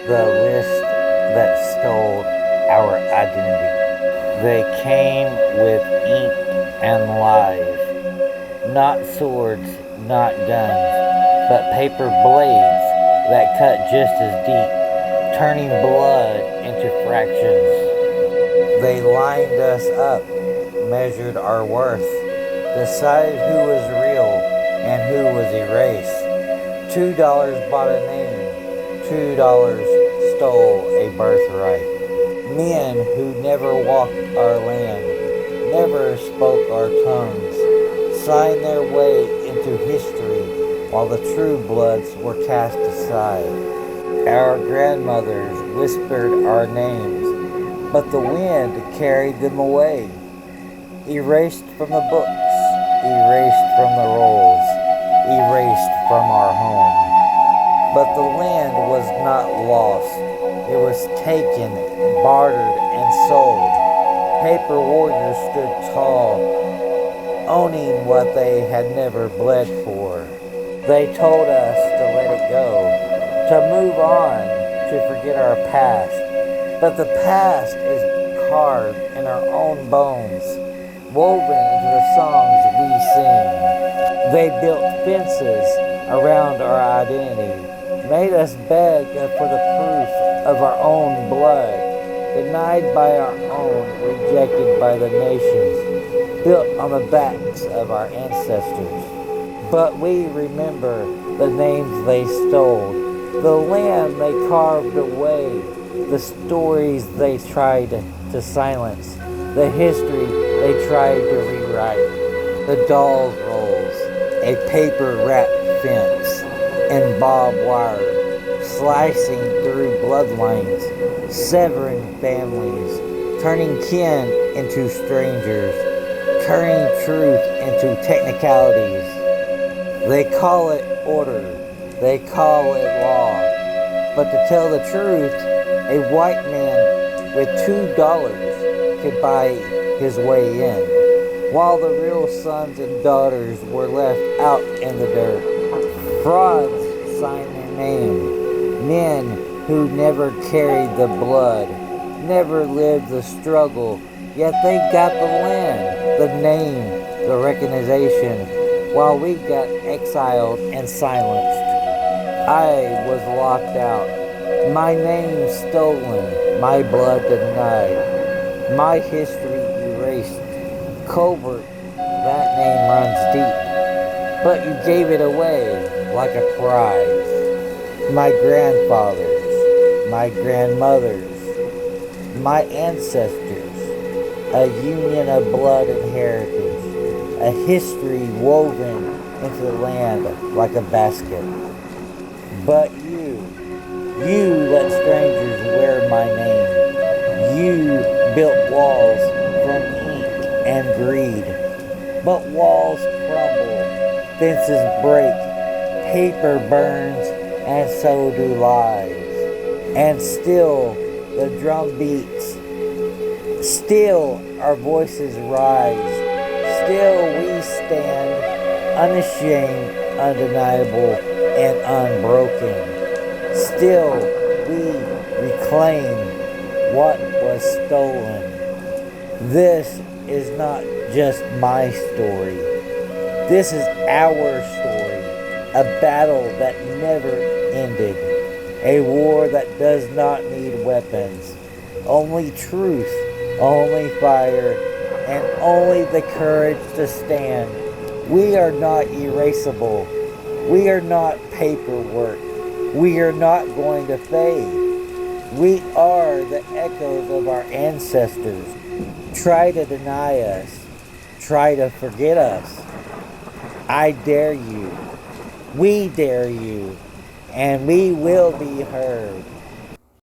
the list that stole our identity. They came with ink and lies, not swords, not guns, but paper blades that cut just as deep, turning blood into fractions. They lined us up, measured our worth, decided who was real and who was erased. $2 bought a name, $2 stole a birthright. Men who never walked our land, never spoke our tongues, signed their way into history while the true bloods were cast aside. Our grandmothers whispered our names, but the wind carried them away, erased from the books, erased from the rolls, erased from our home. But the land was not lost. It was taken, bartered, and sold. Paper warriors stood tall, owning what they had never bled for. They told us to let it go, to move on, to forget our past. But the past is carved in our own bones, woven into the songs we sing. They built fences around our identity, made us beg for the proof of our own blood, denied by our own, rejected by the nations, built on the backs of our ancestors. But we remember the names they stole, the land they carved away, the stories they tried to silence, the history they tried to rewrite. The Dawes Rolls, a paper-wrapped fence, and barbed wire, slicing through bloodlines, severing families, turning kin into strangers, turning truth into technicalities. They call it order, they call it law, but to tell the truth, a white man with $2 could buy his way in, while the real sons and daughters were left out in the dirt. Frauds signed their name, men who never carried the blood, never lived the struggle, yet they got the land, the name, the recognition, while we got exiled and silenced. I was locked out, my name stolen, my blood denied, my history erased. Covert, that name runs deep, but you gave it away like a prize. My grandfathers, my grandmothers, my ancestors, a union of blood and heritage, a history woven into the land like a basket. But you let strangers wear my name. You built walls from ink and greed. But walls crumble, fences break, paper burns, and so do lies. And still the drum beats, still our voices rise, still we stand unashamed, undeniable, and unbroken. Still we reclaim what was stolen. This is not just my story. This is our story. A battle that never ended. A war that does not need weapons. Only truth, only fire, and only the courage to stand. We are not erasable. We are not paperwork. We are not going to fade. We are the echoes of our ancestors. Try to deny us. Try to forget us. I dare you. We dare you. And we will be heard.